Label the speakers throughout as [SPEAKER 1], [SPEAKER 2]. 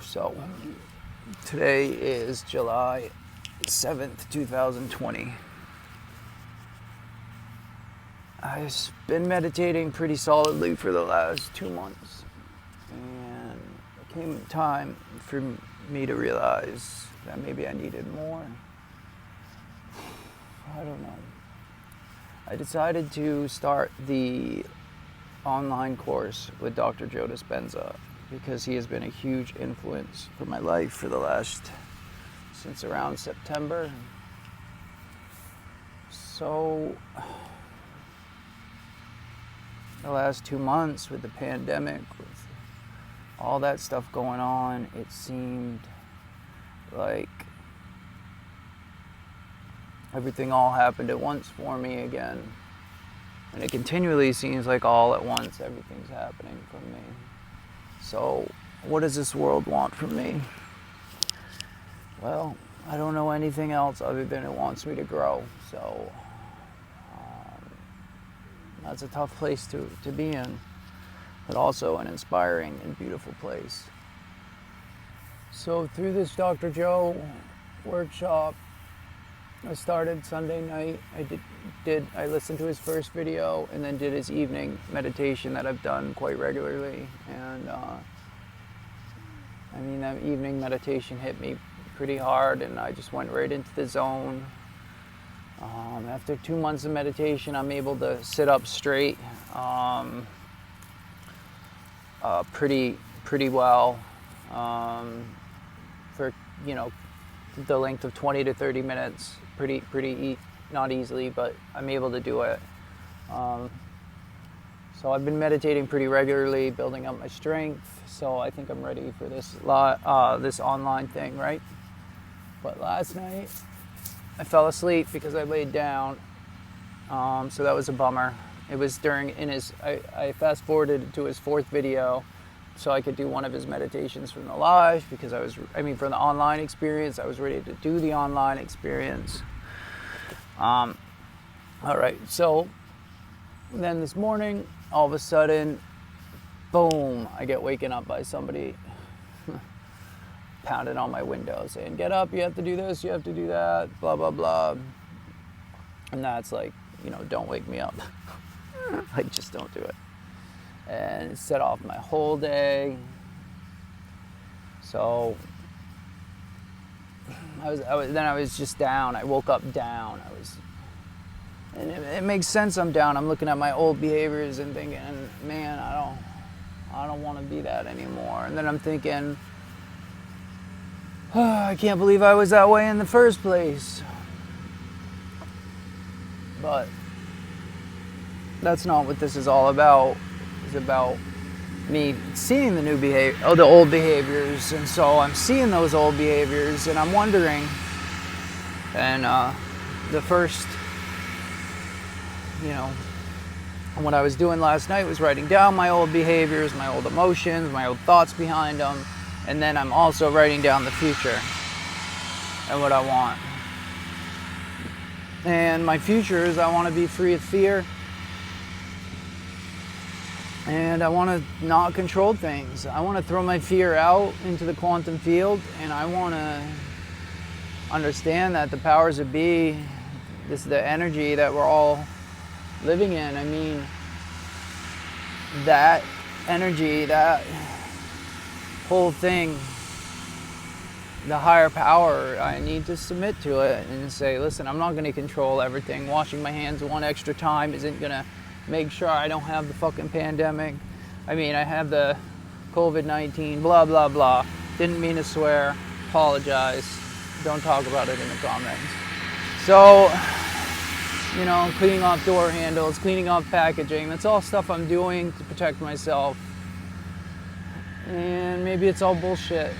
[SPEAKER 1] So today is July 7th, 2020. I've been meditating pretty solidly for the last 2 months, and it came time for me to realize that maybe I needed more. I don't know. I decided to start the online course with Dr. Joe Dispenza because he has been a huge influence for my life for since around September. So the last 2 months with the pandemic, with all that stuff going on, it seemed like everything all happened at once for me again. And it continually seems like all at once everything's happening for me. So what does this world want from me? Well, I don't know anything else other than it wants me to grow. So that's a tough place to be in, but also an inspiring and beautiful place. So through this Dr. Joe workshop, I started Sunday night. I listened to his first video and then did his evening meditation that I've done quite regularly. And that evening meditation hit me pretty hard, and I just went right into the zone. After 2 months of meditation, I'm able to sit up straight pretty well for the length of 20 to 30 minutes. Not easily, but I'm able to do it. So I've been meditating pretty regularly, building up my strength. So I think I'm ready for this online thing, right? But last night I fell asleep because I laid down. So that was a bummer. It was I fast forwarded to his fourth video so I could do one of his meditations from the live, because from the online experience, I was ready to do the online experience. All right, so then this morning, all of a sudden, boom, I get waken up by somebody pounding on my window saying, get up, you have to do this, you have to do that, blah, blah, blah. And that's like, don't wake me up. Like, just don't do it. And it set off my whole day. So I was just down. I woke up down. And it makes sense I'm down. I'm looking at my old behaviors and thinking, man, I don't want to be that anymore. And then I'm thinking, oh, I can't believe I was that way in the first place. But that's not what this is all about. It's about me seeing the old behaviors. And so I'm seeing those old behaviors and I'm wondering. And the first, what I was doing last night was writing down my old behaviors, my old emotions, my old thoughts behind them. And then I'm also writing down the future and what I want. And my future is I want to be free of fear. And I want to not control things. I want to throw my fear out into the quantum field, and I want to understand that the powers that be, this is the energy that we're all living in. That energy, that whole thing, the higher power, I need to submit to it and say, listen, I'm not going to control everything. Washing my hands one extra time isn't going to make sure I don't have the fucking pandemic. I have the COVID-19, blah, blah, blah. Didn't mean to swear. Apologize. Don't talk about it in the comments. So, cleaning off door handles, cleaning off packaging. That's all stuff I'm doing to protect myself. And maybe it's all bullshit.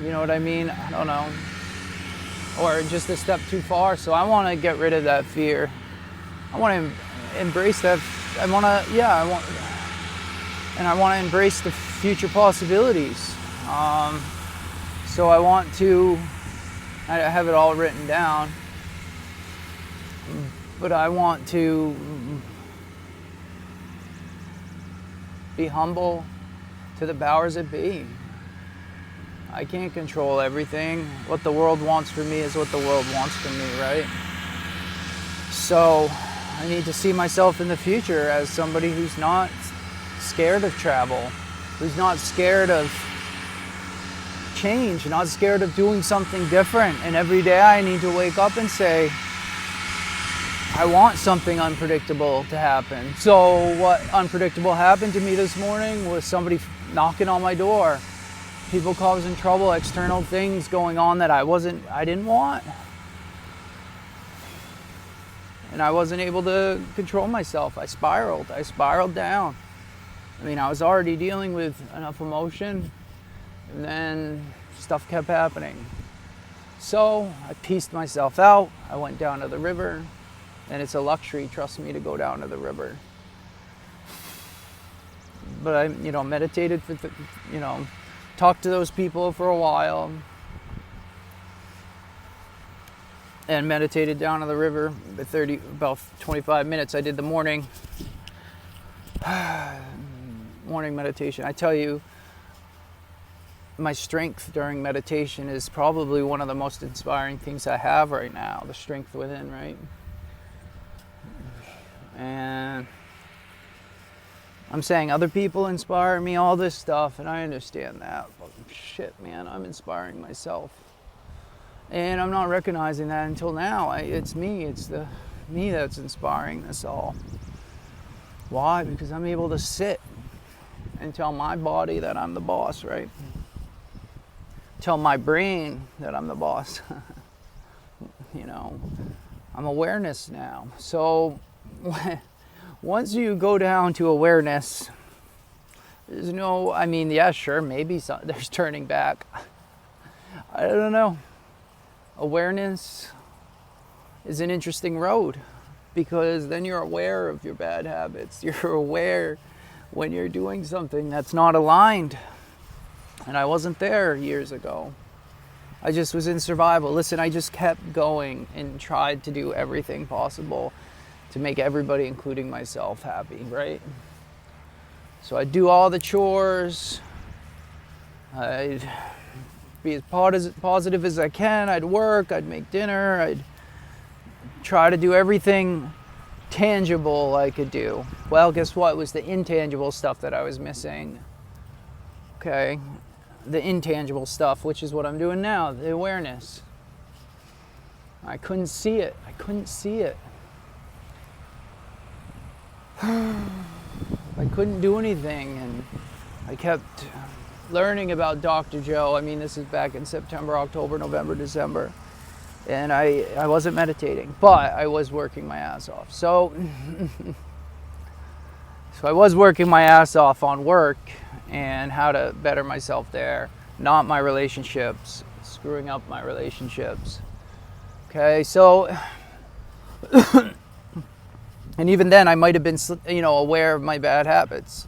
[SPEAKER 1] You know what I mean? I don't know. Or just a step too far. So I want to get rid of that fear. I want to embrace that. I want to embrace the future possibilities. So I have it all written down, but I want to be humble to the powers that be. I can't control everything. What the world wants for me is what the world wants from me, right? So I need to see myself in the future as somebody who's not scared of travel, who's not scared of change, not scared of doing something different. And every day I need to wake up and say, I want something unpredictable to happen. So what unpredictable happened to me this morning was somebody knocking on my door, people causing trouble, external things going on that I didn't want. And I wasn't able to control myself. I spiraled down. I mean, I was already dealing with enough emotion, and then stuff kept happening. So I pieced myself out. I went down to the river, and it's a luxury, trust me, to go down to the river. But I, meditated for, talked to those people for a while, and meditated down to the river about 25 minutes. I did the morning meditation. I tell you, my strength during meditation is probably one of the most inspiring things I have right now, the strength within, right? And I'm saying other people inspire me, all this stuff, and I understand that. But shit, man, I'm inspiring myself. And I'm not recognizing that until now. It's me that's inspiring this all. Why? Because I'm able to sit and tell my body that I'm the boss, right? Tell my brain that I'm the boss. I'm awareness now. So once you go down to awareness, there's sure, maybe there's turning back. I don't know. Awareness is an interesting road, because then you're aware of your bad habits. You're aware when you're doing something that's not aligned. And I wasn't there years ago. I just was in survival. Listen, I just kept going and tried to do everything possible to make everybody, including myself, happy, right? So I'd do all the chores. I'd be as positive as I can. I'd work, I'd make dinner, I'd try to do everything tangible I could do. Well, guess what? It was the intangible stuff that I was missing. Okay? The intangible stuff, which is what I'm doing now, the awareness. I couldn't see it. I couldn't do anything, and I kept learning about Dr. Joe. I mean, this is back in September, October, November, December. And I wasn't meditating, but I was working my ass off. So I was working my ass off on work and how to better myself there, not my relationships, screwing up my relationships. Okay, so, and even then I might have been, aware of my bad habits,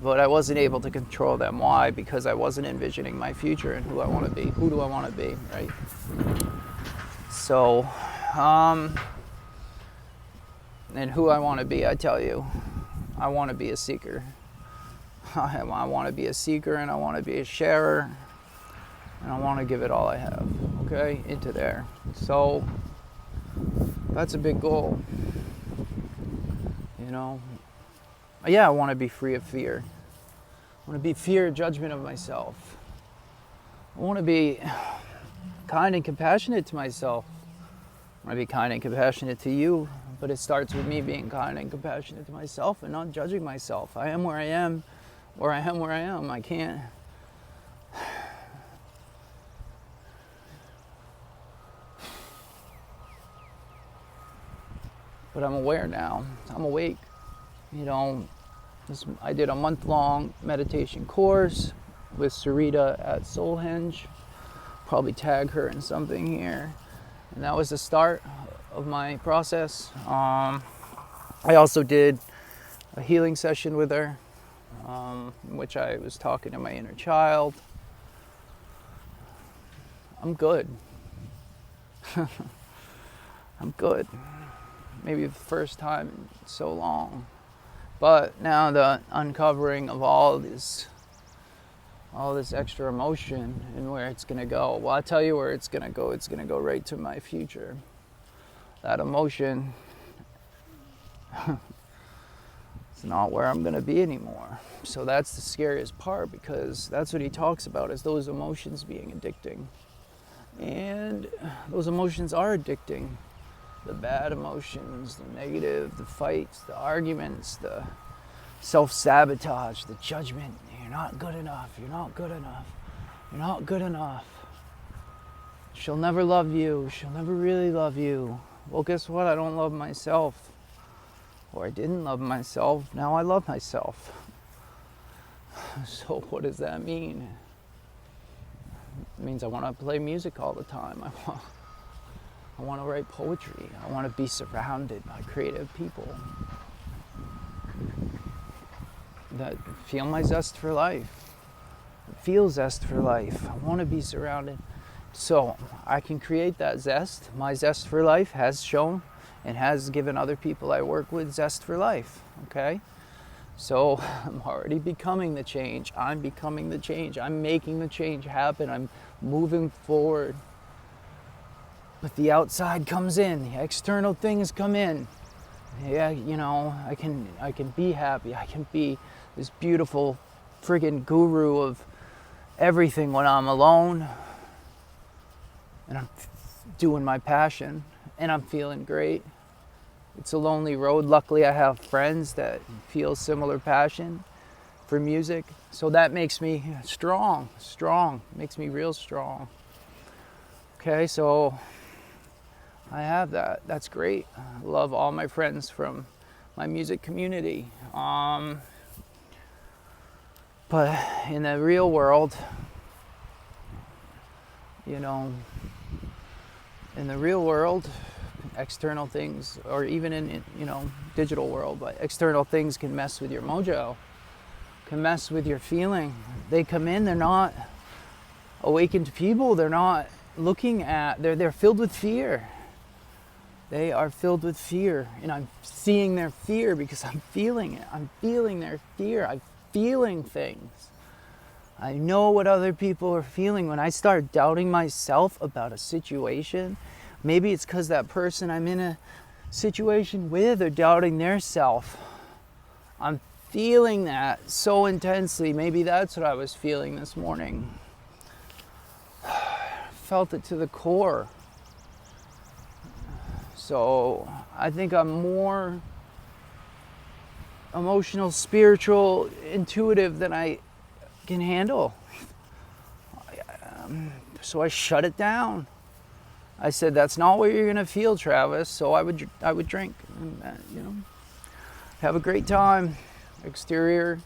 [SPEAKER 1] but I wasn't able to control them. Why? Because I wasn't envisioning my future and who I want to be. Who do I want to be, right? So, and who I want to be, I tell you, I want to be a seeker. I want to be a seeker, and I want to be a sharer, and I want to give it all I have, okay, into there. So that's a big goal, Yeah, I want to be free of fear. I want to be fear of judgment of myself. I want to be kind and compassionate to myself. I want to be kind and compassionate to you, but it starts with me being kind and compassionate to myself and not judging myself. I am where I am, where I am. I can't. But I'm aware now. I'm awake. I did a month-long meditation course with Sarita at Soulhenge. Probably tag her in something here. And that was the start of my process. I also did a healing session with her, in which I was talking to my inner child. I'm good. I'm good. Maybe the first time in so long. But now the uncovering of all these all this extra emotion and where it's going to go. Well, I'll tell you where it's going to go. It's going to go right to my future. That emotion is not where I'm going to be anymore. So that's the scariest part, because that's what he talks about, is those emotions being addicting. And those emotions are addicting. The bad emotions, the negative, the fights, the arguments, the self-sabotage, the judgment. You're not good enough. You're not good enough. You're not good enough. She'll never love you. She'll never really love you. Well, guess what? I don't love myself. Or I didn't love myself. Now I love myself. So what does that mean? It means I want to play music all the time. I want to write poetry. I want to be surrounded by creative people that feel my zest for life, feel zest for life. I want to be surrounded. So I can create that zest. My zest for life has shown and has given other people I work with zest for life, okay? So I'm already becoming the change. I'm becoming the change. I'm making the change happen. I'm moving forward. But the outside comes in. The external things come in. Yeah, you know, I can be happy. I can be this beautiful friggin' guru of everything when I'm alone. And I'm doing my passion. And I'm feeling great. It's a lonely road. Luckily, I have friends that feel similar passion for music. So that makes me strong. Makes me real strong. Okay, so I have that. That's great. I love all my friends from my music community. But in the real world, you know, external things, or even in digital world, but external things can mess with your mojo, can mess with your feeling. They come in, they're not awakened people, they're not looking at, they're filled with fear. They are filled with fear, and I'm seeing their fear because I'm feeling it. I'm feeling their fear. I'm feeling things. I know what other people are feeling. When I start doubting myself about a situation, maybe it's because that person I'm in a situation with are doubting their self. I'm feeling that so intensely. Maybe that's what I was feeling this morning. Felt it to the core. So I think I'm more emotional, spiritual, intuitive than I can handle. So I shut it down. I said, that's not what you're going to feel, Travis. So I would drink, and, have a great time. Exterior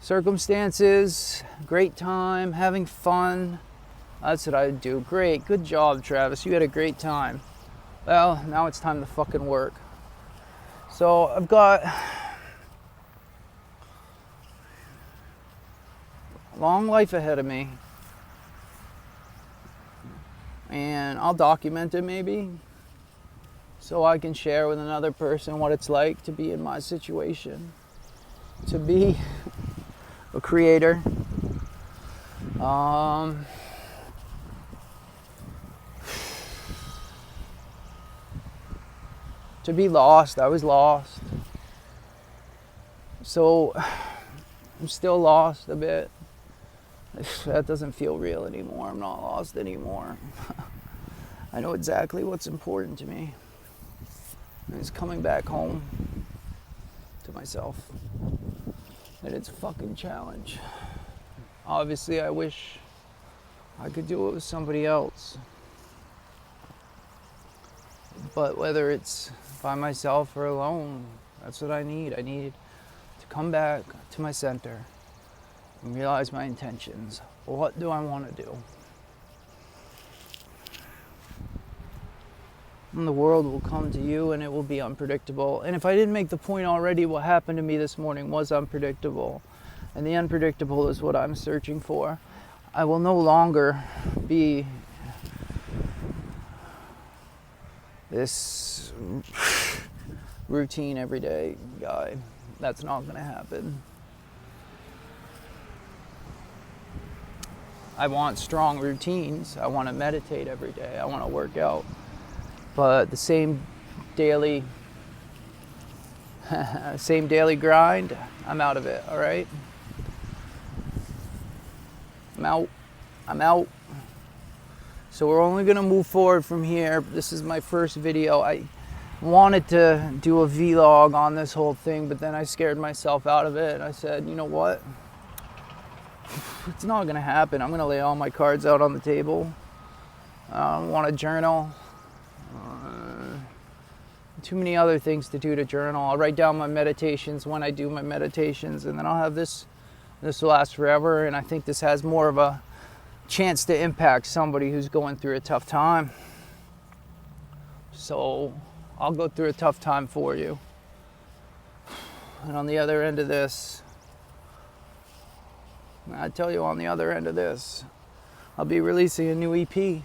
[SPEAKER 1] circumstances, great time, having fun. That's what I would do. Great. Good job, Travis. You had a great time. Well, now it's time to fucking work. So I've got a long life ahead of me. And I'll document it maybe, so I can share with another person what it's like to be in my situation, to be a creator. To be lost. I was lost. So I'm still lost a bit. That doesn't feel real anymore. I'm not lost anymore. I know exactly what's important to me. And it's coming back home to myself. And it's a fucking challenge. Obviously, I wish I could do it with somebody else. But whether it's by myself or alone, that's what I need. I need to come back to my center and realize my intentions. What do I want to do? And the world will come to you, and it will be unpredictable. And if I didn't make the point already, what happened to me this morning was unpredictable. And the unpredictable is what I'm searching for. I will no longer be this routine everyday guy. That's not going to happen. I want strong routines. I want to meditate every day. I want to work out. But the same daily grind, I'm out of it, all right? I'm out. So we're only going to move forward from here. This is my first video. I wanted to do a vlog on this whole thing, but then I scared myself out of it. I said, you know what? It's not going to happen. I'm going to lay all my cards out on the table. I don't want to journal. Too many other things to do to journal. I'll write down my meditations when I do my meditations, and then I'll have this will last forever. And I think this has more of a chance to impact somebody who's going through a tough time. So I'll go through a tough time for you. And on the other end of this, I tell you, on the other end of this, I'll be releasing a new EP.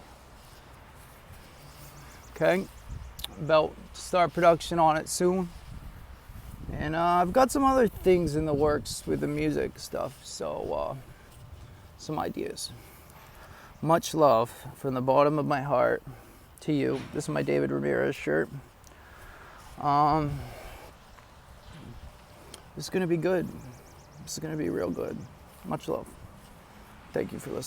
[SPEAKER 1] Okay? About to start production on it soon. And I've got some other things in the works with the music stuff. So, some ideas. Much love from the bottom of my heart to you. This is my David Ramirez shirt. This is going to be good. This is going to be real good. Much love. Thank you for listening.